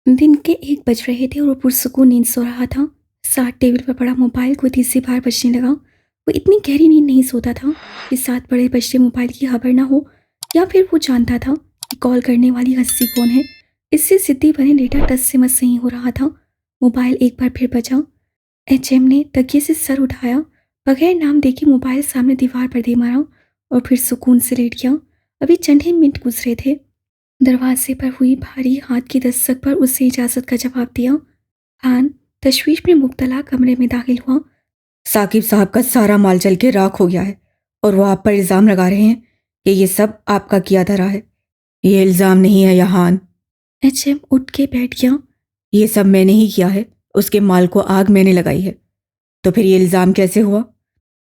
दिन के 1 बज रहे थे और वो पुरसुकून नींद सो रहा था। साथ टेबल पर पड़ा मोबाइल को तीसरी बार बजने लगा। वो इतनी गहरी नींद नहीं सोता था कि 7 बड़े बजते मोबाइल की खबर ना हो, या फिर वो जानता था कि कॉल करने वाली हस्ती कौन है। इससे सिद्धि बने लेटा टस से मस नहीं हो रहा था। मोबाइल एक बार फिर बजा। एचएम ने तकिए से सर उठाया, बगैर नाम देखे मोबाइल सामने दीवार पर दे मारा और फिर सुकून से लेट गया। अभी चंद ही मिनट गुजरे थे। दरवाजे पर हुई भारी हाथ की दस्तक पर उसने इजाजत का जवाब दिया। खान तशवीश में मुब्तला कमरे में दाखिल हुआ। साकिब साहब का सारा माल जल के राख हो गया है और वो आप पर इल्ज़ाम लगा रहे हैं कि ये सब आपका किया धरा है। ये इल्ज़ाम नहीं है यहान। एचएम उठ के बैठ गया। ये सब मैंने ही किया है। उसके माल को आग मैंने लगाई है। तो फिर ये इल्ज़ाम कैसे हुआ?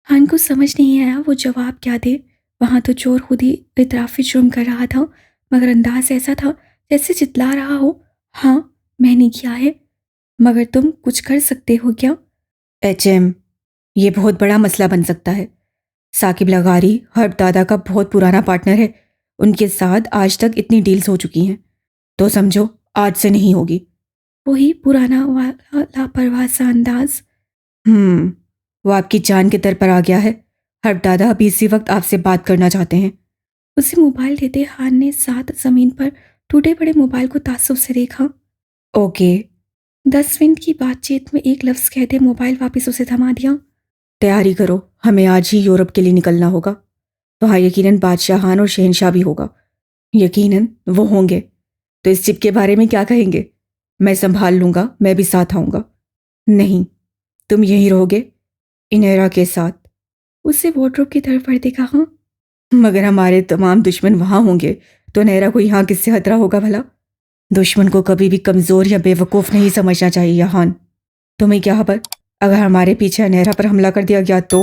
खान को समझ नहीं आया वो जवाब क्या दे। वहां तो चोर खुद ही इतराफी जुर्म कर रहा था, मगर अंदाज ऐसा था जैसे चिल्ला रहा हो, हाँ मैंने किया है। मगर तुम कुछ कर सकते हो क्या? एचएम, ये बहुत बड़ा मसला बन सकता है। साकिब लगारी हर्ब दादा का बहुत पुराना पार्टनर है। उनके साथ आज तक इतनी डील्स हो चुकी हैं, तो समझो आज से नहीं होगी। वही पुराना वाला लापरवाह सा अंदाज। वो आपकी जान के दर पर आ गया है। हर्ब दादा अभी इसी वक्त आपसे बात करना चाहते हैं। उसे मोबाइल देते खान ने साथ जमीन पर टूटे पड़े मोबाइल को तासुब से देखा। ओके। 10 मिनट की बातचीत में एक लफ्ज कहते मोबाइल वापस उसे थमा दिया। तैयारी करो, हमें आज ही यूरोप के लिए निकलना होगा। वहाँ यकीनन बादशाहान और शहनशाह भी होगा। यकीनन वो होंगे। तो इस चिप के बारे में क्या कहेंगे? मैं संभाल लूंगा, मैं भी साथ आऊंगा। नहीं, तुम यहीं रहोगे इनेरा के साथ। उससे वार्डरोब की तरफ बढ़ते कहा। मगर हमारे तमाम दुश्मन वहाँ होंगे, तो इनेरा को यहाँ किससे खतरा होगा भला? दुश्मन को कभी भी कमज़ोर या बेवकूफ़ नहीं समझना चाहिए यहान। तुम्हें क्या खबर, अगर हमारे पीछे इनेरा पर हमला कर दिया गया तो?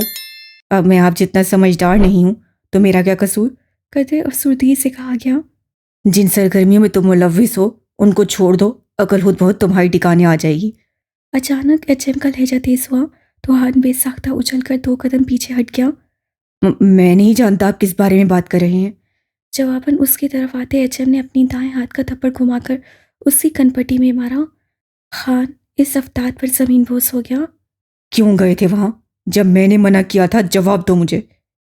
अब मैं आप जितना समझदार नहीं हूँ, तो मेरा क्या कसूर? कदर अफसुर्दगी से कहा गया। जिन सरगर्मियों में तुम मुलव्विस हो उनको छोड़ दो, अकल खुद बहुत तुम्हारी ठिकाने आ जाएगी। अचानक एचएम का लहजा तेज हुआ तो हान बेसाख्ता उछलकर 2 कदम पीछे हट गया। मैं नहीं जानता आप किस बारे में बात कर रहे हैं। जवाबन उसकी तरफ आते एचएम ने अपनी दाएं हाथ का थप्पड़ घुमाकर उसकी कनपटी में मारा। खान इस अवतार पर जमीन बोस हो गया। क्यों गए थे वहां? जब मैंने मना किया था, जवाब दो मुझे।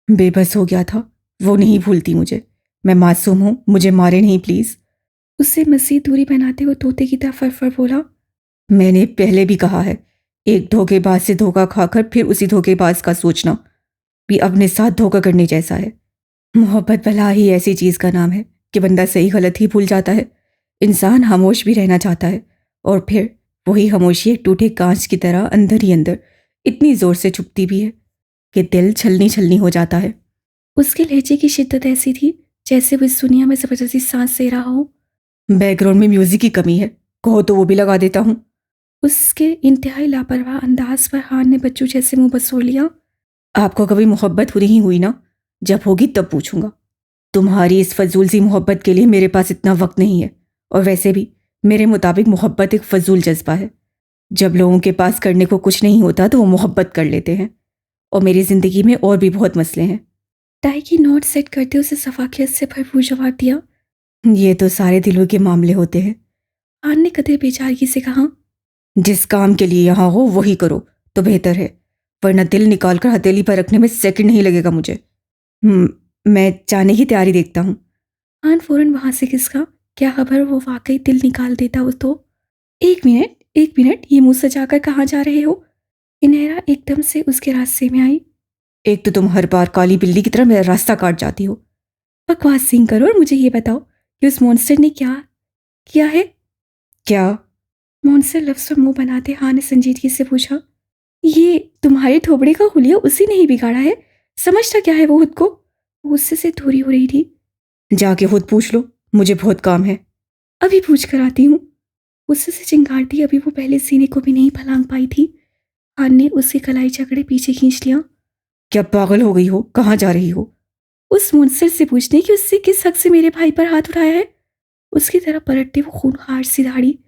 बेबस हो गया था। वो नहीं भूलती मुझे। मैं मासूम हूं, मुझे मारे नहीं प्लीज। उससे मजीद दूरी बनाते हुए तोते की तरह फरफर बोला। मैंने पहले भी कहा है, एक धोखेबाज से धोखा खाकर फिर उसी धोखेबाज का सोचना भी अपने साथ धोखा करने जैसा है। मोहब्बत भला ही ऐसी चीज का नाम है कि बंदा सही गलत ही भूल जाता है। इंसान खामोश भी रहना चाहता है, और फिर वही खामोशी एक टूटे कांच की तरह अंदर ही अंदर इतनी जोर से चुभती भी है कि दिल छलनी छलनी हो जाता है। उसके लहजे की शिद्दत ऐसी थी जैसे वो इस दुनिया में जबरदस्ती सांस ले रहा हो। बैकग्राउंड में म्यूजिक की कमी है, कहो तो वो भी लगा देता हूँ। उसके इंतहाई लापरवाह अंदाज पर हान ने बच्चों जैसे मुंह बसोड़ लिया। आपको कभी मोहब्बत हो नहीं हुई ना? जब होगी तब पूछूंगा। तुम्हारी इस फजूल सी मोहब्बत के लिए मेरे पास इतना वक्त नहीं है, और वैसे भी मेरे मुताबिक मोहब्बत एक फजूल जज्बा है। जब लोगों के पास करने को कुछ नहीं होता तो वो मोहब्बत कर लेते हैं, और मेरी जिंदगी में और भी बहुत मसले हैं। टाई की नोट सेट करते उसे सफाकियत से भरपूर जवाब दिया। ये तो सारे दिलों के मामले होते हैं। हान ने कदर बेचारगी से कहा। जिस काम के लिए यहाँ हो वही करो तो बेहतर है, वरना दिल निकाल कर हथेली पर रखने में सेकंड नहीं लगेगा मुझे। मैं जाने की तैयारी देखता हूँ। हान फौरन वहां से खिसका। क्या खबर वो वाकई दिल निकाल देता उस तो। एक मिनट, एक मिनट, ये मुंह सजाकर कहाँ जा रहे हो? इनेरा एकदम से उसके रास्ते में आई। एक तो तुम हर बार काली बिल्ली की तरह मेरा रास्ता काट जाती हो। बकवास सिंह करो और मुझे ये बताओ कि उस मॉन्स्टर ने क्या किया है? क्या? मॉन्स्टर लफ्ज पर मुंह बनाते हान ने संजीदगी से पूछा। ये तुम्हारे थोबड़े का हुलिया उसी ने ही बिगाड़ा है। समझता क्या है वो खुद को? वो गुस्से से दूरी हो रही थी। जाके खुद पूछ लो, मुझे बहुत काम है। अभी पूछ कर आती हूँ। गुस्से से चिंगारती अभी वो पहले सीने को भी नहीं फलांग पाई थी। हान ने उसकी कलाई जकड़े पीछे खींच लिया। क्या पागल हो गई हो? कहाँ जा रही हो? उस मुंसर से पूछने कि उससे किस हक से मेरे भाई पर हाथ उठाया है। उसकी तरफ पलटते वो खूंखार सी दाढ़ी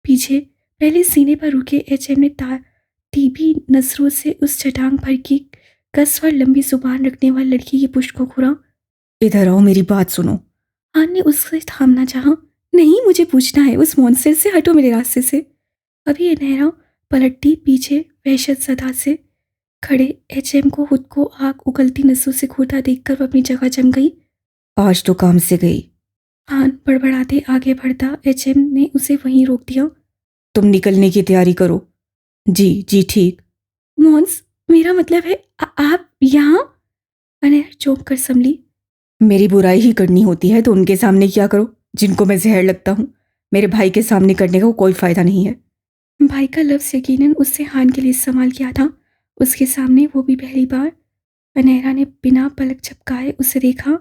पीछे पहले सीने पर रुके एचएम ने तीबी नजरों से उस चटांग पर की कसवर लंबी जुबान रखने वाली लड़की की पुष्ट को घूरा। इधर आओ, मेरी बात सुनो। हान ने उससे थामना चाहा, नहीं, मुझे पूछना है, उस मॉन्स्टर से हटो मेरे रास्ते से। अभी ये नहरा पलटती पीछे वहशत सदा से खड़े एचएम को खुद को आग उगलती नसों से घूरता देखकर वो अपनी जगह जम गई। आज तो काम से गई। हान बड़बड़ाते आगे बढ़ता एचएम ने उसे वहीं रोक दिया। तुम निकलने की तैयारी करो। जी जी ठीक। मॉन्स, मेरा मतलब है आप यहाँ? अनहर चौंक कर संभली। मेरी बुराई ही करनी होती है तो उनके सामने क्या करो जिनको मैं जहर लगता हूँ। मेरे भाई के सामने करने का कोई फायदा नहीं है। भाई का लफ्ज़ यकीनन उससे हान के लिए इस्तेमाल किया था, उसके सामने, वो भी पहली बार। अनहरा ने बिना पलक झपकाए उसे देखा।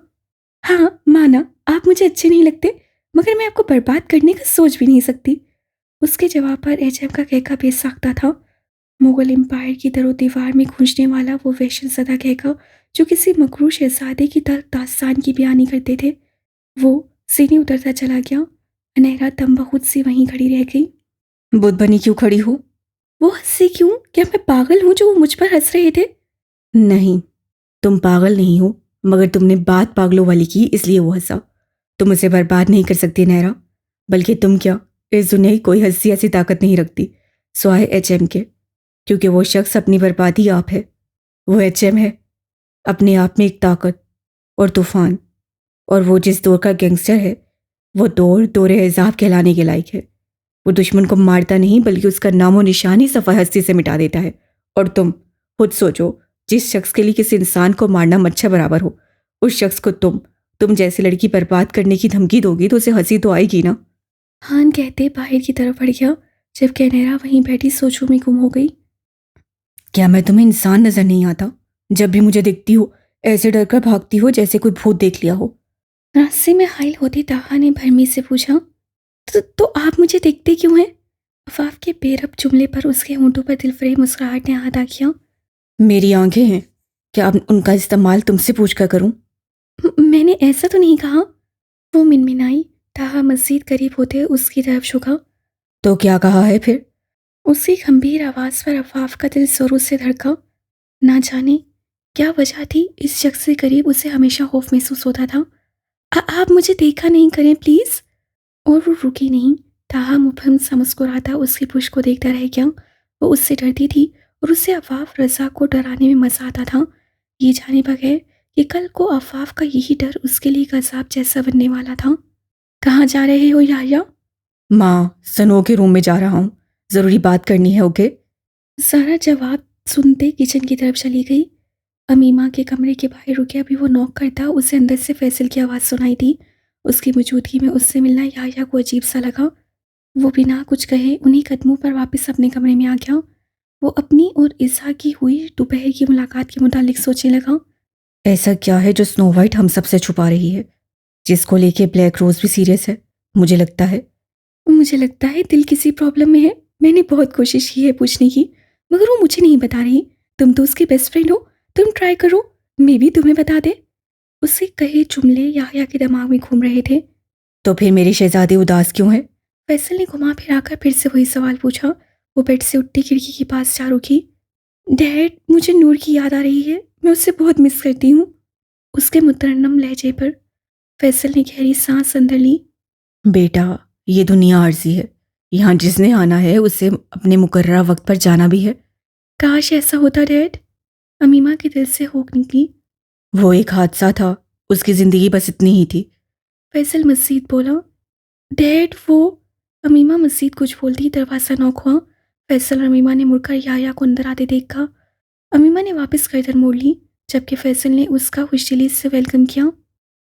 हाँ माना, आप मुझे अच्छे नहीं लगते, मगर मैं आपको बर्बाद करने का सोच भी नहीं सकती। उसके जवाब पर एचएम का कहका बेसाख्ता था। मुगल एम्पायर की दरो दीवार में गूंजने वाला वो वहशत ज़दा कहका जो किसी मकरूर शहजादे की तल्ख दास्तान की बयानी करते थे, वो सीने उतरता चला गया। अनहरा तंबाखुद सी वहीं खड़ी रह गई। बुद्ध बनी क्यों खड़ी हो? वो हंसे क्यों? क्या मैं पागल हूँ जो वो मुझ पर हंस रहे थे? नहीं, तुम पागल नहीं हो, मगर तुमने बात पागलों वाली की इसलिए वो हंसा। तुम उसे बर्बाद नहीं कर सकती नहरा, बल्कि तुम क्या, इस दुनिया की कोई हंसी ऐसी ताकत नहीं रखती स्वाय एचएम के, क्योंकि वो शख्स अपनी बर्बादी आप है। वो एचएम है, अपने आप में एक ताकत और तूफान, और वो जिस दौर का गैंगस्टर है वो दौरे एजाब कहलाने के लायक है। वो दुश्मन को मारता नहीं बल्कि उसका नामो निशान ही सफ़ा हस्ती से मिटा देता है। और तुम खुद सोचो, जिस शख्स के लिए किसी इंसान को मारना मच्छर बराबर हो, उस शख्स को तुम जैसी लड़की बर्बाद करने की धमकी दोगी तो उसे हंसी तो आएगी ना। हान कहते बाहर की तरफ बढ़ गया, जबकि अनहरा वहीं बैठी सोचों में गुम हो गई। क्या मैं तुम्हें इंसान नजर नहीं आता? जब भी मुझे दिखती हो ऐसे डर कर भागती हो जैसे कोई भूत देख लिया हो। रास्ते में हाइल होती ताहा ने भरमी से पूछा, तो आप मुझे देखते क्यों हैं? अफाफ के बेरब जुमले पर उसके होंठों पर दिलफरेब मुस्कुराहट ने अदा किया। मेरी आंखें हैं, क्या अब उनका इस्तेमाल तुमसे पूछ कर करूं? मैंने ऐसा तो नहीं कहा। वो मिनमिनाई। ताहा मज़ीद करीब होते उसकी तरफ झुका। तो क्या कहा है फिर? उसकी गंभीर आवाज़ पर अफाफ का दिल जोरों से धड़का। ना जाने क्या वजह थी, इस शख्स से करीब उसे हमेशा खौफ महसूस होता था। आप मुझे देखा नहीं करें प्लीज़। और वो रुकी नहीं। ताहा मुबहम सा मुस्कुराता उसकी पुश को देखता रह गया। वो उससे डरती थी और उससे अफाफ रज़ा को डराने में मज़ा आता था, ये जाने बगैर कि कल को अफाफ का यही डर उसके लिए एक अज़ाब जैसा बनने वाला था। कहाँ जा रहे हो याया? माँ, सनो के रूम में जा रहा हूँ, ज़रूरी बात करनी है। ओके। सारा जवाब सुनते किचन की तरफ चली गई। अमीमा के कमरे के बाहर रुके अभी वो नॉक करता उसे अंदर से फैसल की आवाज़ सुनाई दी। उसकी मौजूदगी में उससे मिलना याया को अजीब सा लगा। वो बिना कुछ कहे उन्हीं कदमों पर वापस अपने कमरे में आ गया। वो अपनी और इज़ा की हुई दोपहर की मुलाकात के मुतालिक सोचने लगा। ऐसा क्या है जो स्नो वाइट हम सबसे छुपा रही है, जिसको लेके ब्लैक रोज भी सीरियस है? मुझे लगता है दिल किसी प्रॉब्लम में है। मैंने बहुत कोशिश की है पूछने की, मगर वो मुझे नहीं बता रही। तुम तो उसकी बेस्ट फ्रेंड हो, तुम ट्राई करो, मैं भी तुम्हें बता दे। उससे कहे जुमले याया के दिमाग में घूम रहे थे। तो फिर मेरे शहजादे उदास क्यों है? फैसल ने घुमा फिराकर फिर से वही सवाल पूछा। वो बेड से उठती खिड़की के पास जा रुकी। डैड, मुझे नूर की याद आ रही है, मैं उससे बहुत मिस करती हूँ। उसके मुतरन्नम लहजे पर फैसल ने गहरी सांस अंदर ली। बेटा, ये दुनिया आर्जी है, यहाँ जिसने आना है उसे अपने मुकर्ररा वक्त पर जाना भी है। काश ऐसा होता डैड। अमीमा के दिल से होक निकली। वो एक हादसा था, उसकी जिंदगी बस इतनी ही थी। फैसल मजीद बोला। डैड वो। अमीमा मजीद कुछ बोलती, दरवाज़ा नॉक हुआ। फैसल और अमीमा ने मुड़कर याया को अंदर आते देखा। अमीमा ने वापस गर्दन मोड़ ली, जबकि फैसल ने उसका खुशदिली से वेलकम किया।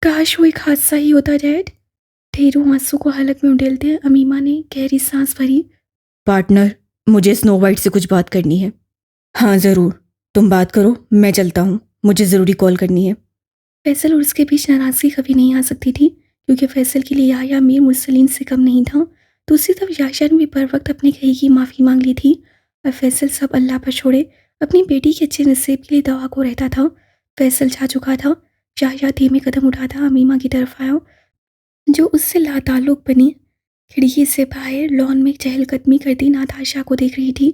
काश वो एक हादसा ही होता डैड। ढेरों आंसू को हलक में उड़ेलते अमीमा ने गहरी सांस भरी। पार्टनर, मुझे स्नो वाइट से कुछ बात करनी है। हाँ ज़रूर, तुम बात करो, मैं चलता हूँ, मुझे ज़रूरी कॉल करनी है। फैसल और उसके बीच नाराज़गी कभी नहीं आ सकती थी, क्योंकि फैसल के लिए याया मीर मुरसलीन से कम नहीं था। दूसरी तरफ याशा ने भी बर वक्त अपने कही की माफ़ी मांग ली थी, और फैसल सब अल्लाह पर छोड़े अपनी बेटी के अच्छे नसीब के लिए दवा को रहता था। फैसल जा चुका था। याया धीमे कदम उठाता अमीमा की तरफ आया, जो उससे लाताल्लुक बनी खिड़की से बाहर लॉन में चहलकदमी करती नाताशा को देख रही थी।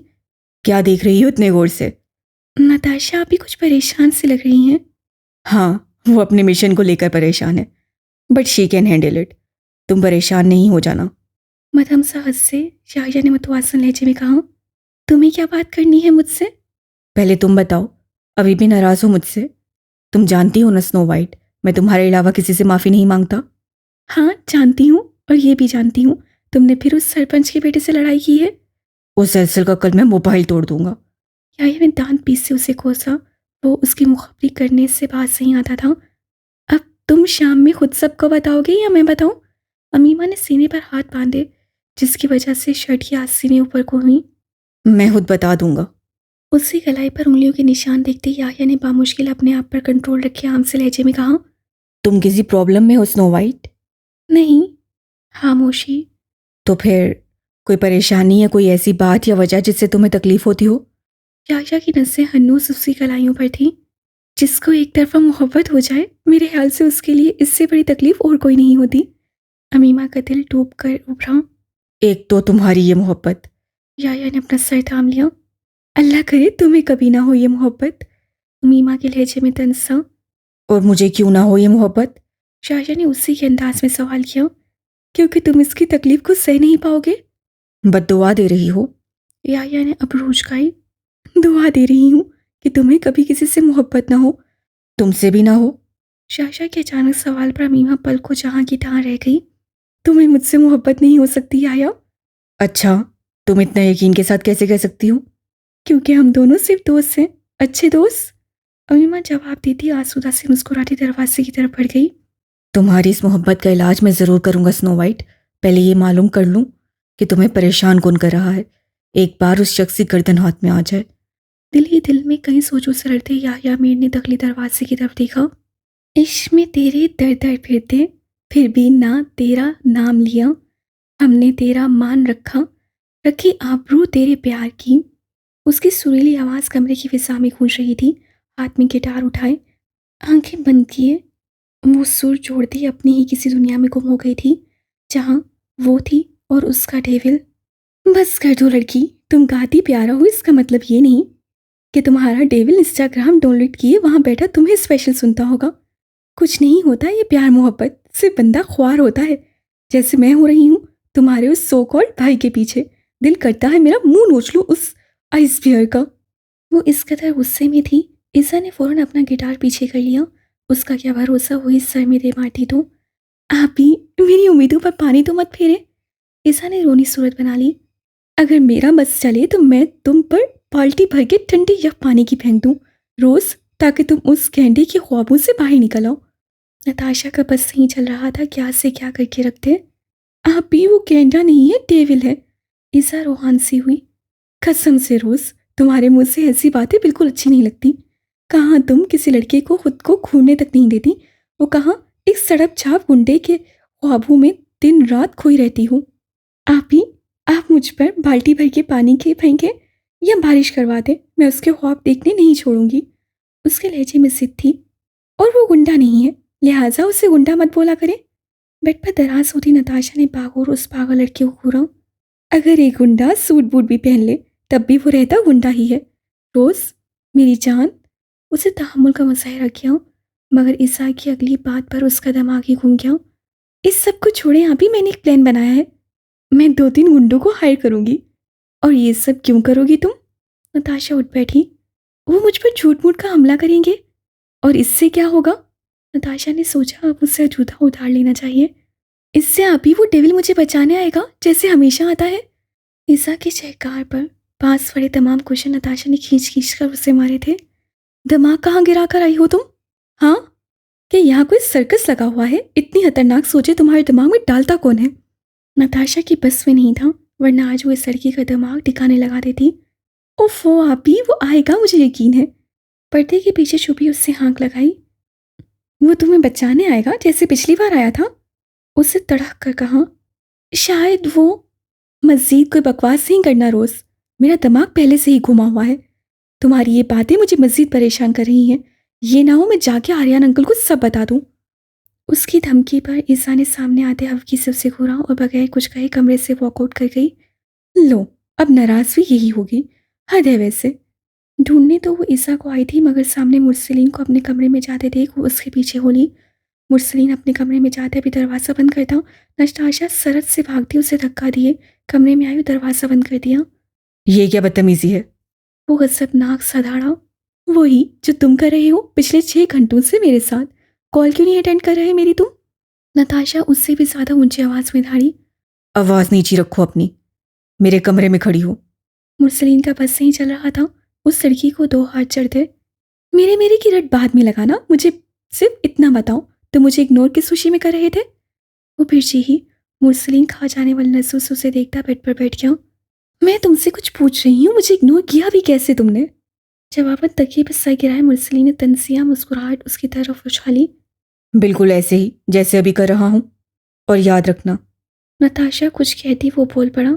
क्या देख रही हो इतने गौर से? नाताशा अभी कुछ परेशान से लग रही हैं। हाँ, वो अपने मिशन को लेकर परेशान है, but she can handle it. तुम परेशान नहीं हो जाना। मध्यम सा हंसे याया ने मतवासन लहजे में कहा, तुम्हें क्या बात करनी है मुझसे? पहले तुम बताओ, अभी भी नाराज हो मुझसे? तुम जानती हो ना स्नो वाइट, मैं तुम्हारे अलावा किसी से माफ़ी नहीं मांगता। हाँ जानती हूँ, और ये भी जानती हूँ तुमने फिर उस सरपंच के बेटे से लड़ाई की है। उस सरसर का कल मैं मोबाइल तोड़ दूंगा। याया ने दांत पीस से उसे कोसा। वो उसकी मुखाबरी करने से बात नहीं आता था। अब तुम शाम में खुद सबको बताओगे या मैं बताऊं? अमीमा ने सीने पर हाथ बांधे, जिसकी वजह से शर्ट की आस्तीनें ऊपर को हुई। मैं खुद बता दूंगा। उसकी गलाई पर उंगलियों के निशान देखते याया ने बामुश्किल अपने आप पर कंट्रोल रखे आम से लहजे में कहा, तुम किसी प्रॉब्लम में हो स्नो वाइट? नहीं। खामोशी। तो फिर कोई परेशानी या कोई ऐसी बात या वजह जिससे तुम्हें तकलीफ होती हो? याया की नसें हन्नूस उसकी गलाइयों पर थी। जिसको एक तरफा मोहब्बत हो जाए, मेरे ख्याल से उसके लिए इससे बड़ी तकलीफ और कोई नहीं होती। अमीमा का दिल डूब कर उभरा। एक तो तुम्हारी ये मोहब्बत। याया ने अपना सर थाम लिया। अल्लाह करे तुम्हें कभी ना हो ये मोहब्बत। अमीमा के लहजे में तंज सा। और मुझे क्यों ना हो ये मोहब्बत? याया ने उसी के अंदाज में सवाल किया, क्योंकि तुम इसकी तकलीफ को सह नहीं पाओगे। बद्दुआ दे रही हो? याया ने अब रूज खाई। दुआ दे रही हूँ कि तुम्हें कभी किसी से मोहब्बत ना हो। तुमसे भी ना हो? शाशा के अचानक सवाल पर अमीमा पल को जहाँ की तहाँ रह गई। तुम्हें मुझसे मोहब्बत नहीं हो सकती याया। अच्छा, तुम इतना यकीन के साथ कैसे कह सकती हो? क्योंकि हम दोनों सिर्फ दोस्त हैं, अच्छे दोस्त। अमीमा जवाब देती आसूदा से मुस्कुराती दरवाजे की तरफ बढ़ गई। तुम्हारी इस मोहब्बत का इलाज मैं ज़रूर करूंगा स्नो वाइट। पहले ये मालूम कर लूं कि तुम्हें परेशान कौन कर रहा है। एक बार उस शख्स की गर्दन हाथ में आ जाए। दिल ही दिल में कई सोचों से लड़ते याया मीर ने दखली दरवाजे की तरफ देखा। इश्क में तेरे दर दर फिरते, फिर भी ना तेरा नाम लिया। हमने तेरा मान रखा, रखी आबरू तेरे प्यार की। उसकी सुरीली आवाज़ कमरे की फिजा में गूंज रही थी। हाथ में गिटार उठाए, आंखें बंद किए, वो सुर जोड़ती अपनी ही किसी दुनिया में गुम हो गई थी, जहाँ वो थी और उसका डेविल। बस कर दो लड़की, तुम गाती प्यारा हो इसका मतलब ये नहीं कि तुम्हारा डेविल इंस्टाग्राम डाउनलोड किए वहाँ बैठा तुम्हें स्पेशल सुनता होगा। कुछ नहीं होता ये प्यार मोहब्बत, सिर्फ बंदा ख्वार होता है, जैसे मैं हो रही हूँ तुम्हारे उस सो कॉल्ड भाई के पीछे। दिल करता है मेरा मुंह नोच लूँ उस आइस बियर का। वो इस कदर गुस्से में थी, ईसा ने फौरन अपना गिटार पीछे कर लिया। उसका क्या भरोसा हुई सर में दे मारती तो। आप भी मेरी उम्मीदों पर पानी तो मत फेरे। ईसा ने रोनी सूरत बना ली। अगर मेरा बस चले तो मैं तुम पर बाल्टी भर के ठंडी यख पानी की फेंक दूं रोज, ताकि तुम उस गैंडे के ख्वाबों से बाहर निकल आओ। नताशा का बस नहीं चल रहा था, क्या से क्या करके रखते। आप भी वो गैंडा नहीं है, डेविल है। ईसा रोहान सी हुई। कसम से रोज, तुम्हारे मुंह से ऐसी बातें बिल्कुल अच्छी नहीं लगती। कहाँ तुम किसी लड़के को खुद को खूनने तक नहीं देती, वो कहाँ एक सड़क छाप गुंडे के ख्वाबों में दिन रात खोई रहती हो। आप ही, आप मुझ पर बाल्टी भर के पानी के फेंके या बारिश करवा दे, मैं उसके ख्वाब देखने नहीं छोड़ूंगी। उसके लहजे में जिद थी। और वो गुंडा नहीं है, लिहाजा उसे गुंडा मत बोला करे। बेड पर दराज होती नताशा ने बागोर उस पागल लड़के को घूरा। अगर एक गुंडा सूट बूट भी पहन ले तब भी वो रहता गुंडा ही है। रोज मेरी जान। उसे तहम्मुल का मुजाहिरा किया, मगर ईसा की अगली बात पर उसका दिमाग ही घूम गया। इस सब को छोड़े, यहाँ भी मैंने एक प्लान बनाया है। मैं 2-3 गुंडों को हायर करूंगी। और ये सब क्यों करोगी तुम? नताशा उठ बैठी। वो मुझ पर झूठ मूठ का हमला करेंगे, और इससे क्या होगा? नताशा ने सोचा अब उससे जूता उतार लेना चाहिए। इससे अभी वो डेविल मुझे बचाने आएगा, जैसे हमेशा आता है। ईसा की चहकार पर पास पड़े तमाम क्वेश्चन नताशा ने खींच खींच कर उससे मारे थे। दिमाग कहाँ गिरा कर आई हो तुम? हाँ, क्या यहाँ कोई सर्कस लगा हुआ है? इतनी खतरनाक सोचे तुम्हारे दिमाग में डालता कौन है? नताशा की बस में नहीं था, वरना आज वो इस लड़की का दिमाग टिकाने लगा देती। ओफो आपी, वो आएगा मुझे यकीन है। पर्दे के पीछे छुपी उससे हाँक लगाई। वो तुम्हें बचाने आएगा जैसे पिछली बार आया था? उससे तड़क कर कहा। शायद वो। मज़ीद कोई बकवास नहीं करना रोज, मेरा दिमाग पहले से ही घुमा हुआ है। तुम्हारी ये बातें मुझे मज़ीद परेशान कर रही हैं। ये ना हो मैं जाके आर्यन अंकल को सब बता दूं। उसकी धमकी पर ईसा ने सामने आते हल्की से उसे घूरा और बगैर कुछ कहे कमरे से वॉकआउट कर गई। लो, अब नाराज भी यही होगी, हद है वैसे। ढूंढने तो वो ईसा को आई थी, मगर सामने मुरसलीन को अपने कमरे में जाते देख वो उसके पीछे बोली, मुरसलीन अपने कमरे में जाते भी दरवाज़ा बंद करता। नताशा सरत से भागती उसे धक्का दिए कमरे में आई और दरवाज़ा बंद कर दिया। ये क्या बदतमीजी है? वो गज़बनाक सा दहाड़ा। वही जो तुम कर रहे हो पिछले 6 घंटों से मेरे साथ। कॉल क्यों नहीं अटेंड कर रहे मेरी तुम? नताशा उससे भी ज़्यादा ऊंची आवाज़ में दहाड़ी। आवाज़ नीची रखो अपनी, मेरे कमरे में खड़ी हो। मुरसलीन का बस नहीं चल रहा था। उस लड़की को 2 हाथ चढ़ते। मेरे मेरे की रट बाद में लगाना, मुझे सिर्फ इतना बताओ, तुम मुझे इग्नोर किस खुशी में कर रहे थे? वो फिर से ही मुरसलीन खा जाने वाली नसों से उसे देखता बेड पर बैठ गया। मैं तुमसे कुछ पूछ रही हूँ, मुझे इग्नोर किया भी कैसे तुमने? जवाबन तकिए पर सर गिराए मुरसलीन ने तनसिया मुस्कुराहट उसकी तरफ उछाली। बिल्कुल ऐसे ही जैसे अभी कर रहा हूँ। और याद रखना, नताशा कुछ कहती वो बोल पड़ा।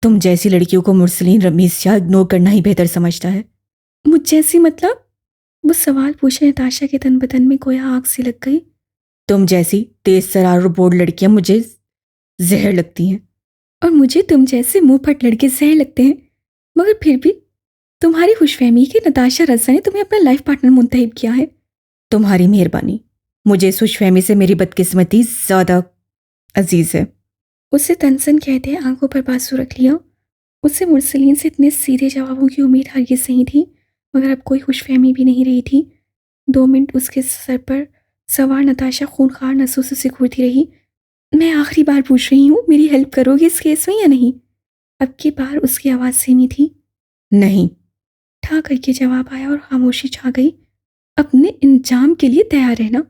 तुम जैसी लड़कियों को मुरसलीन रमीज या इग्नोर करना ही बेहतर समझता है। मुझ जैसी मतलब? वो सवाल पूछे नताशा के तन बदन में कोई आग सी लग गई। तुम जैसी तेज तरार और बोल्ड लड़कियां मुझे जहर लगती हैं। और मुझे तुम जैसे मुंह फट लड़के जहर लगते हैं। मगर फिर भी तुम्हारी खुशफहमी कि नताशा रज़ा ने तुम्हें अपना लाइफ पार्टनर मुंतखब किया है। तुम्हारी मेहरबानी, मुझे इस खुशफहमी से मेरी बदकिस्मती ज़्यादा अजीज है। उसे तनसन कहते आंखों पर बांसुर रख लिया। उससे मुरसलीन से इतने सीधे जवाबों की उम्मीद हरगिज़ नहीं थी, मगर अब कोई खुशफहमी भी नहीं रही थी। 2 मिनट उसके सर पर सवार नताशा खूनखार नसों से सिकुड़ती रही। मैं आखिरी बार पूछ रही हूँ, मेरी हेल्प करोगे इस केस में या नहीं? अब की बार उसकी आवाज़ सेमी थी। नहीं। ठा करके जवाब आया और खामोशी छा गई। अपने इंजाम के लिए तैयार रहना।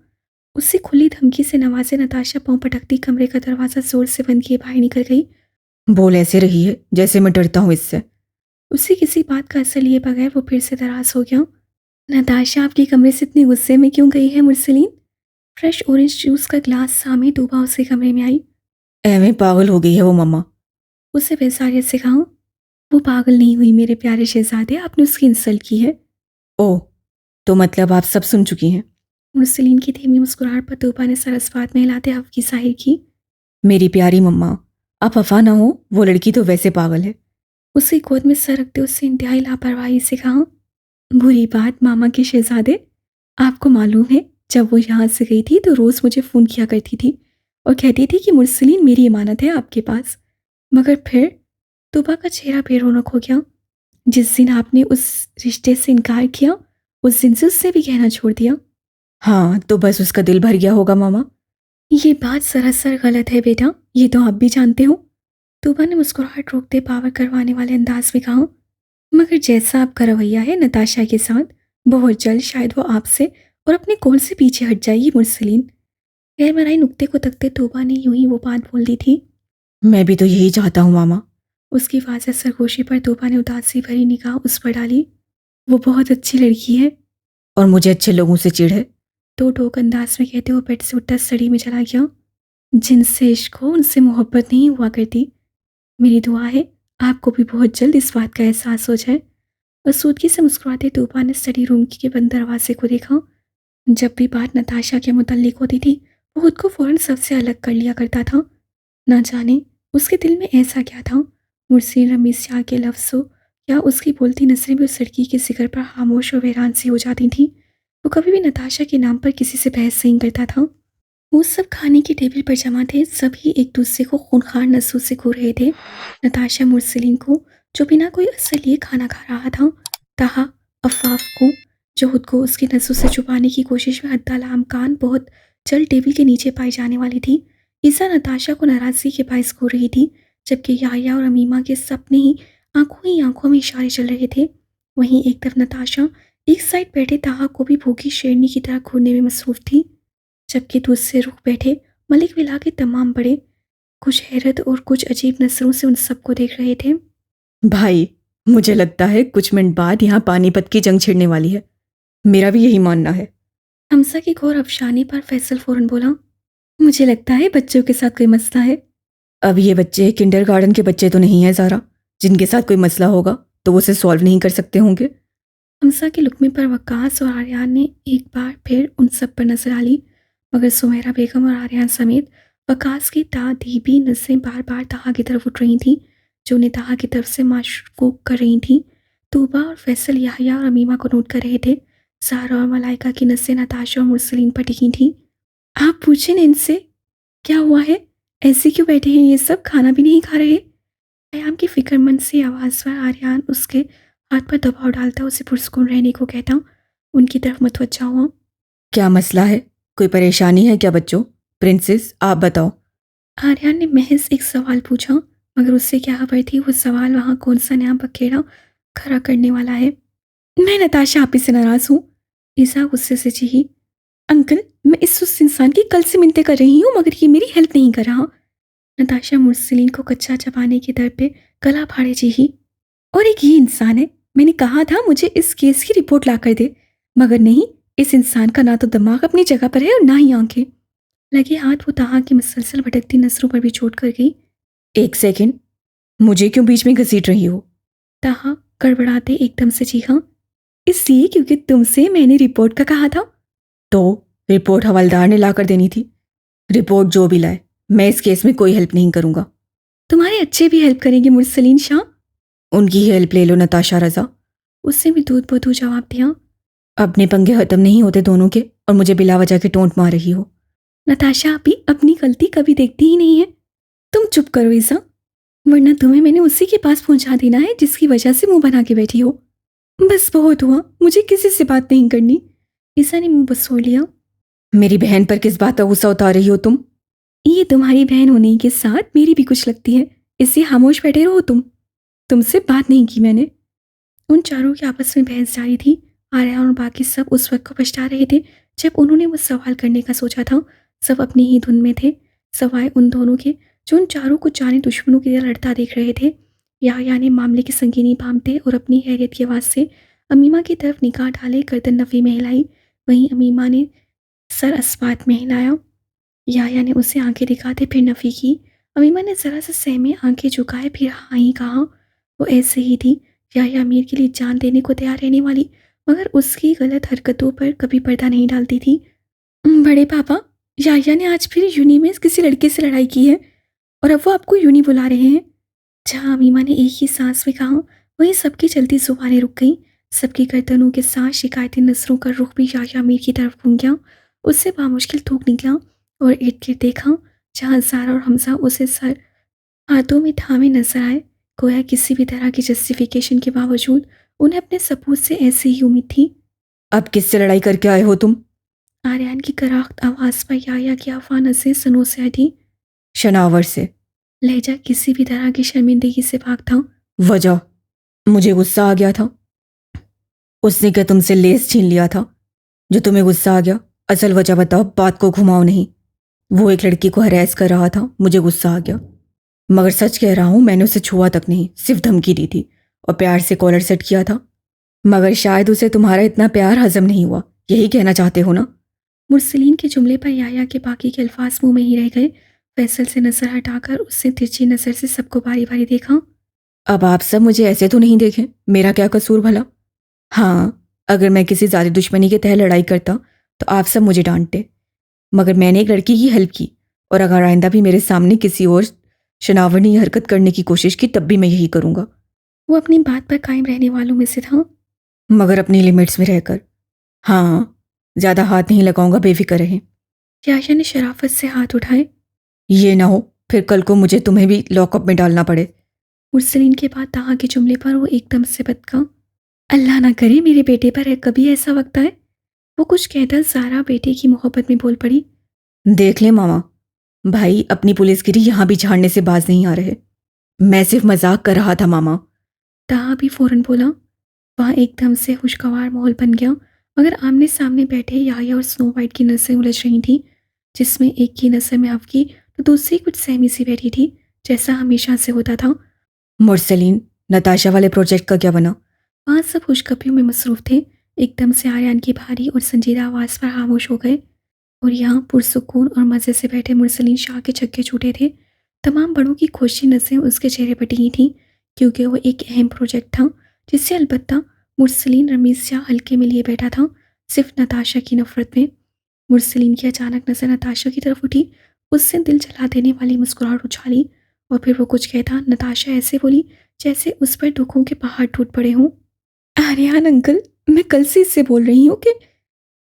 उससे खुली धमकी से नवाजे नताशा पाँव पटकती कमरे का दरवाज़ा जोर से बंद किए बाहर निकल गई। बोल ऐसे रही है जैसे मैं डरता हूँ इससे। उसे किसी बात का असर लिए बगैर वो फिर से दराज हो गया। नताशा आपके कमरे से इतने गुस्से में क्यों गई है मुरसलीन? फ्रेश ऑरेंज जूस का ग्लास सामने डूबा उसके कमरे में आई। एवें पागल हो गई है वो मम्मा। उसे बेसारियत से कहा। वो पागल नहीं हुई मेरे प्यारे शहजादे, आपने उसकी इंसल्ट की है। ओह, तो मतलब आप सब सुन चुकी हैं। मुरसलीन की धीमी मुस्कुराहट पर तूबा ने सरसवात में हिलाते हव की जाहिर की। मेरी प्यारी मम्मा, आप अफा ना हो, वो लड़की तो वैसे पागल है। उसकी गोद में सर रखते उससे इंतहाई लापरवाही से कहा। बुरी बात मामा के शहजादे, आपको मालूम है जब वो यहाँ से गई थी तो रोज़ मुझे फ़ोन किया करती थी और कहती थी कि मुरसलीन मेरी इमानत है आपके पास। मगर फिर तूबा का चेहरा बेरौनक हो गया। जिस दिन आपने उस रिश्ते से इनकार किया उस दिन से उससे भी कहना छोड़ दिया। हाँ, तो बस उसका दिल भर गया होगा मामा। ये बात सरासर गलत है बेटा, ये तो आप भी जानते हो। तूबा ने मुस्कुराहट रोकते पावर करवाने वाले अंदाज में कहा। मगर जैसा आपका रवैया है नताशा के साथ, बहुत जल्द शायद वो आपसे और अपने कॉल से पीछे हट जाएगी मुरसलीन। गैर मनाई नुक्ते को तकते तूबा ने यूं ही वो बात बोल दी थी। मैं भी तो यही चाहता हूँ मामा। उसकी वाज़ह सरगोशी पर तूबा ने उदासी भरी निगाह उस पर डाली। वो बहुत अच्छी लड़की है। और मुझे अच्छे लोगों से चिढ़ है। तो टोक अंदाज में कहते हुए बेड से उठकर सड़ी में चला गया। जिनसे इश्क हो उनसे मोहब्बत नहीं हुआ करती। मेरी दुआ है आपको भी बहुत जल्द इस बात का एहसास हो जाए। आसूदगी से मुस्कुराते तूफान ने स्टडी रूम के बंद दरवाजे को देखा। जब भी बात नताशा के मुतल्लिक होती थी वो खुद को फौरन सबसे अलग कर लिया करता था। ना जाने उसके दिल में ऐसा क्या था। मुर्सी रमीज शाह के लफ्ज़ों या उसकी बोलती नजरें भी उस लड़की के जिक्र पर खामोश और हैरान सी हो जाती थी। वो कभी भी नताशा के नाम पर किसी से बहस नहीं करता था। वो सब खाने की टेबल पर जमा थे, सभी एक दूसरे को खूनखार नसों से घूर रहे थे। नताशा मुरसलीन को जो बिना कोई असर लिए खाना खा रहा था, ताहा अफाफ को जो खुद को उसकी नसों से छुपाने की कोशिश में हद्दालामकान बहुत जल्द टेबल के नीचे पाई जाने वाली थी। ईसा नताशा को नाराज़गी के बायस घूर रही थी, जबकि याया और अमीमा के सपने ही आंखों में इशारे चल रहे थे। वहीं एक तरफ नताशा एक साइड बैठे ताहा को भी भूखी शेरनी की तरह घूरने में मसरूफ थी, जबकि दूसरे रुख बैठे मलिक विला के तमाम बड़े कुछ हैरत और कुछ अजीब नजरों से उन सबको देख रहे थे। भाई, मुझे लगता है कुछ मिनट बाद यहाँ पानीपत की जंग छिड़ने वाली है। मेरा भी यही मानना है। हमसा की घोर अफशानी पर फैसल फौरन बोला। मुझे लगता है बच्चों के साथ कोई मसला है। अब ये बच्चे किंडरगार्टन के बच्चे तो नहीं हैं ज़ारा, जिनके साथ कोई मसला होगा तो वो उसे सॉल्व नहीं कर सकते होंगे। हमसा के लुकमे पर वकास और आर्यान ने एक बार फिर उन सब पर नजर डाली, मगर सुमेरा बेगम और आर्यान समेत वकास की तादीबी नजरें बार बार ताहा की तरफ उठ रही थीं, जो उन्हें ताहा की तरफ से माशकूक कर रही थीं। तूबा और फैसल याहिया और अमीमा को नोट कर रहे थे। सारा और मलाइका की नज़रें नताशा और मुरसलीन पर टिकी थीं। आप पूछे ना इनसे, क्या हुआ है? ऐसे क्यों बैठे हैं ये सब, खाना भी नहीं खा रहे? आयाम की फिक्रमंद सी आवाज़ पर आर्यन उसके हाथ पर दबाव डालता उसे पुरस्कून रहने को कहता, उनकी तरफ मतवज्जा हुआ। क्या मसला है? कोई परेशानी है क्या बच्चों? प्रिंसेस आप बताओ। आर्यन ने महज एक सवाल पूछा, मगर उससे क्या खबर थी वो सवाल वहाँ कौन सा नया बखेड़ा खड़ा करने वाला है। मैं नताशा आप ही से नाराज़ हूँ, ईसा गुस्से से चीखी। अंकल, मैं उस इंसान की कल से मिन्नतें कर रही हूँ मगर ये मेरी हेल्प नहीं कर रहा। नताशा मुर्सलीन को कच्चा चबाने के दर पे गला फाड़े चीखी। और एक ये इंसान है, मैंने कहा था मुझे इस केस की रिपोर्ट ला कर दे, मगर नहीं, इस इंसान का ना तो दिमाग अपनी जगह पर है और ना ही आंखें। लगे हाथ वो ताहा की मुसलसल भटकती नसरों पर भी चोट कर गई। एक सेकंड, मुझे क्यों बीच में घसीट रही हो? ताहा गड़बड़ाते एकदम से चीखा। इसलिए क्योंकि तुमसे मैंने रिपोर्ट का कहा था। तो रिपोर्ट हवलदार ने लाकर देनी थी। रिपोर्ट जो भी लाए, मैं इस केस में कोई हेल्प नहीं करूंगा। तुम्हारे अच्छे भी हेल्प करेंगे मुरसलीन शाह। उनकी हेल्प ले लो नताशा रजा। उससे भी दूध बोधू जवाब दिया। अपने पंगे खत्म नहीं होते दोनों के और मुझे बिला वजह के टोंट मार रही हो। नताशा आप ही अपनी गलती कभी देखती ही नहीं है। तुम चुप करो ईसा, वरना तुम्हें मैंने उसी के पास पहुंचा देना है जिसकी वजह से मुंह बना के बैठी हो। बस बहुत हुआ, मुझे किसी से बात नहीं करनी। ईसा ने मुंह बसोड़ लिया। मेरी बहन पर किस बात का गुस्सा उतार रही हो तुम? ये तुम्हारी बहन होने के साथ मेरी भी कुछ लगती है, इससे खामोश बैठे रहो तुम। तुमसे बात नहीं की मैंने। उन चारों की आपस में बहस जारी थी। आर्या और बाकी सब उस वक्त को पछता रहे थे जब उन्होंने वो सवाल करने का सोचा था। सब अपनी ही धुन में थे, सवाए उन दोनों के जो उन चारों को जाने दुश्मनों की तरह लड़ता देख रहे थे। याह्या ने मामले की संगीनी भांपते और अपनी हैरियत की आवाज़ से अमीमा की तरफ निगाह डाले गर्दन नफ़ी में हिलाई। वहीं अमीमा ने सर अस्पात में हिलाया। याह्या ने उसे आंखें दिखाते फिर नफ़ी की। अमीमा ने ज़रा सा सहमे आंखें झुकाए फिर हाँ ही कहा। वो ऐसे ही थी, याह्या अमीर के लिए जान देने को तैयार रहने वाली, मगर उसकी गलत हरकतों पर कभी पर्दा नहीं डालती थी। बड़े पापा, याह्या ने आज फिर यूनी में किसी लड़के से लड़ाई की है और अब वो आपको यूनी बुला रहे हैं। जहाँ अमीमा ने एक ही सांस में कहा, वहीं सबकी चलती जुबानें रुक गईं। सबकी गर्दनों के साथ शिकायती नजरों का रुख भी याह्या अमीर की तरफ घूम गया। उससे बामुश्किल थूक निकला और इर्द गिर्द देखा, जहाँ ज़ारा और हमजा उसे सर हाथों में थामे नजर आए। गोया किसी भी तरह की जस्टिफिकेशन के बावजूद उन्हें अपने सबूत से ऐसी ही उम्मीद थी। अब किससे लड़ाई करके आए हो तुम? आर्यन की कराख्त आवाज़ पर याह्या की अफवाह नज़रें सनों से हटी। शनावर से। लहजा किसी भी तरह की शर्मिंदगी से भाग था। वजह? मुझे गुस्सा आ गया था। उसने क्या तुमसे लेस छीन लिया था जो तुम्हें गुस्सा आ गया? असल वजह बताओ, बात को घुमाओ नहीं। वो एक लड़की को हरास कर रहा था, मुझे गुस्सा आ गया। मगर सच कह रहा हूं, मैंने उसे छुआ तक नहीं, सिर्फ धमकी दी थी और प्यार से कॉलर सेट किया था। मगर शायद उसे तुम्हारा इतना प्यार हजम नहीं हुआ, यही कहना चाहते हो ना? मुरसलीन के जुमले पर याह्या के बाकी के अल्फाज मुंह में ही रह गए। फैसल से नजर हटाकर उसने तिरछी नजर से सबको बारी बारी देखा। अब आप सब मुझे ऐसे तो नहीं देखें, मेरा क्या कसूर भला? हाँ, अगर मैं किसी ज़्यादा दुश्मनी के तहत लड़ाई करता तो आप सब मुझे डांटते, मगर मैंने एक लड़की की हेल्प की और अगर आइंदा भी मेरे सामने किसी और शनावनी हरकत करने की कोशिश की तब भी मैं यही करूँगा। वो अपनी बात पर कायम रहने वालों में से था। मगर अपनी लिमिट्स में रहकर। हाँ, ज़्यादा हाथ नहीं लगाऊंगा, बेफिक्र रहें। याह्या ने शराफत से हाथ उठाए। ये ना हो फिर कल को मुझे तुम्हें भी लॉकअप में डालना पड़े। मुरसलीन के बाद ताहा के जुमले पर वो एकदम से बदका। अल्लाह ना करे मेरे बेटे पर कभी ऐसा वक्त आए। वो कुछ कहकर ज़ारा बेटे की मोहब्बत में बोल पड़ी। देख ले मामा, भाई अपनी पुलिसगिरी यहाँ भी झाड़ने से बाज नहीं आ रहे। मैं सिर्फ मजाक कर रहा था मामा। ताहा भी फौरन बोला। वहाँ एकदम से खुशगवार माहौल बन गया, मगर आमने सामने बैठे याह्या और स्नो वाइट की नज़रें उलझ रही थीं, जिसमें एक की नज़र में अफकी तो दूसरी कुछ सहमी सी बैठी थी, जैसा हमेशा से होता था। मुरसलीन, नताशा वाले प्रोजेक्ट का क्या बना? वहाँ सब खुशखबरियों में मसरूफ़ थे। एकदम से आर्यन की भारी और संजीदा आवाज़ पर खामोश हो गए और यहाँ पुरसुकून और मज़े से बैठे मुरसलीन शाह के छक्के छूटे थे। तमाम बड़ों की खुशी नज़रें उसके चेहरे पर टिकी थीं, क्योंकि वो एक अहम प्रोजेक्ट था जिससे अलबत्ता मुरसलीन रमीज़ शाह हल्के में लिए बैठा था, सिर्फ नताशा की नफ़रत में। मुरसलीन की अचानक नज़र नताशा की तरफ उठी। उससे दिल जला देने वाली मुस्कुराहट उछाली और फिर वो कुछ कहता नताशा ऐसे बोली जैसे उस पर दुखों के पहाड़ टूट पड़े हों। आर्यन अंकल, मैं कल से इससे बोल रही हूँ कि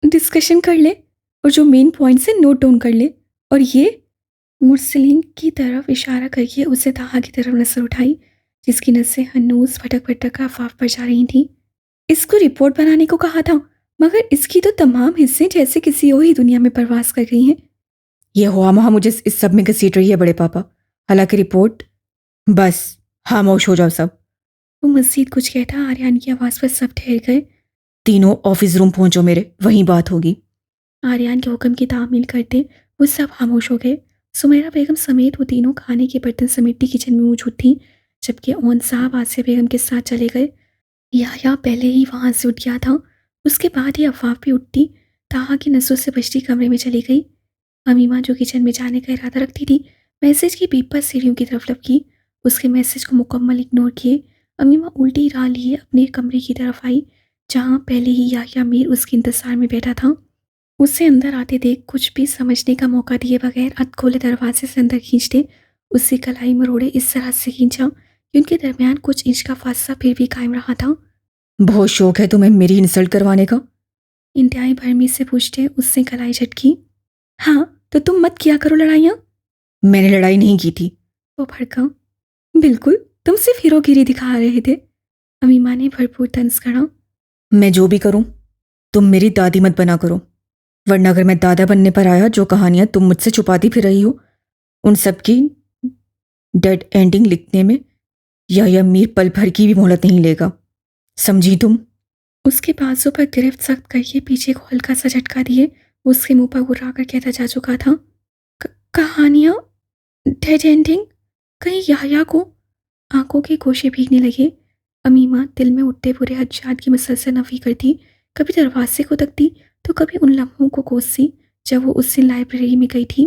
डिस्कशन कर ले। और जो मेन पॉइंट से नोट डाउन कर ले। और ये मुरसलीन की तरफ इशारा करके उसे ताहा की तरफ नजर उठाई, जिसकी नसें हनूज भटक भटक आफाफ पर जा रही थीं। इसको रिपोर्ट बनाने को कहा था, मगर इसकी तो तमाम हिस्से जैसे किसी और ही दुनिया में प्रवास कर गई हैं। ये हुआ मुझे इस सब में घसीट रही है बड़े पापा। हालांकि रिपोर्ट, बस खामोश हो जाओ सब। वो मजीद कुछ कहता, आर्यन की आवाज़ पर सब ठहर गए। तीनों ऑफिस रूम पहुंचो मेरे, वहीं बात होगी। आर्यन के हुक्म की तामील करते वो सब खामोश हो गए। सुमेरा बेगम समेत वो तीनों खाने के बर्तन समेटती किचन में मौजूद थीं, जबकि ओन साहब आसिया बेगम के साथ चले गए। याया पहले ही वहाँ से उठ गया था। उसके बाद ही अफवाह भी उठती ताहा की नसों से बजती कमरे में चली गई। अमीमा जो किचन में जाने का इरादा रखती थी, मैसेज की बीप पर सीढ़ियों की तरफ लपकी। उसके मैसेज को मुकम्मल इग्नोर किए अमीमा उल्टी राह लिए अपने कमरे की तरफ आई, जहाँ पहले ही याया मीर उसके इंतजार में बैठा था। उसे अंदर आते देख कुछ भी समझने का मौका दिए बगैर अध खोले दरवाजे से अंदर खींचते उससे कलाई मरोड़े इस तरह से खींचा कि उनके दरमियान कुछ इंच का फासला फिर भी कायम रहा था। बहुत शौक है तुम्हें मेरी इंसल्ट करवाने का? इंतहाई भरमी से पूछते उससे कलाई झटकी। हाँ, तो तुम मत किया करो लड़ाइयाँ। मैंने लड़ाई नहीं की थी। वो भड़का। बिल्कुल, तुम सिर्फ हीरोगिरी दिखा रहे थे। अमीमा ने भरपूर तंज करा। मैं जो भी करूं, तुम मेरी दादी मत बना करो, वरना अगर मैं दादा बनने पर आया, जो कहानियां तुम मुझसे छुपाती फिर रही हो, उन सब की डेड एंडिंग लिखने में या मीर पल भर की भी मोहलत नहीं लेगा, समझी तुम? उसके बाजू पर गिरफ्त सख्त करके पीछे को हल्का सा झटका दिए उसके मुंह पर गुर्रा कर कहता जा चुका था। कहानियाँ डेड एंडिंग? कहीं याया को? आंखों के गोशे भीगने लगे। अमीमा दिल में उठते पूरे हज्जात की मुसलसल नफी करती, कभी दरवाजे को तकती तो कभी उन लम्हों को कोसती जब वो उस दिन लाइब्रेरी में गई थी।